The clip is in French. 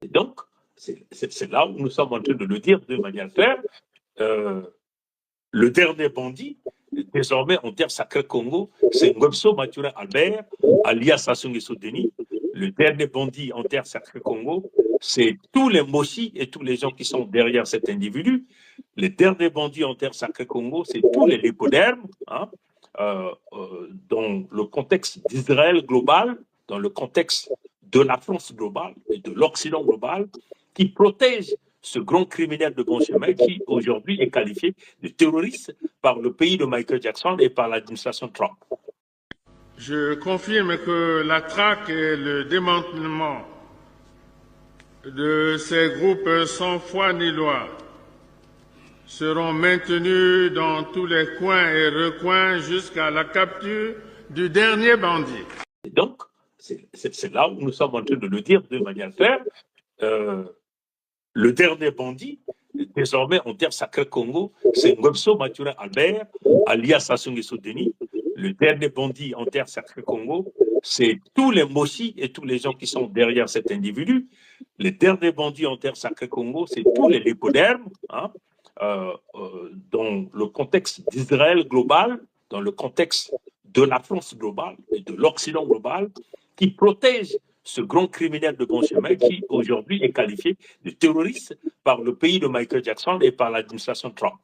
Et donc, c'est là où nous sommes en train de le dire de manière claire. Le dernier bandit, désormais en terre sacré Congo, c'est Ngobso Mathurin Albert, alias Sassou Nguesso Denis. Le dernier bandit en terre sacré Congo, c'est tous les Moshi et tous les gens qui sont derrière cet individu. Les derniers bandits en terre sacré Congo, c'est tous les lépodermes, hein, dans le contexte d'Israël global, dans le contexte de la France globale et de l'Occident global, qui protègent ce grand criminel de bon chemin qui aujourd'hui est qualifié de terroriste par le pays de Michael Jackson et par l'administration Trump. Je confirme que la traque et le démantèlement de ces groupes sans foi ni loi seront maintenus dans tous les coins et recoins jusqu'à la capture du dernier bandit. Et donc, c'est là où nous sommes en train de le dire de manière claire. Le dernier bandit, désormais en terre sacré Congo, c'est Ngobso Mathurin Albert, alias Sassou Nguesso Denis. Le dernier bandit en terre sacré Congo, c'est tous les Moshi et tous les gens qui sont derrière cet individu. Les derniers bandits en terre sacré Congo, c'est tous les lépodermes, hein, dans le contexte d'Israël global, dans le contexte de la France globale et de l'Occident global, qui protègent ce grand criminel de bon chemin qui aujourd'hui est qualifié de terroriste par le pays de Michael Jackson et par l'administration Trump.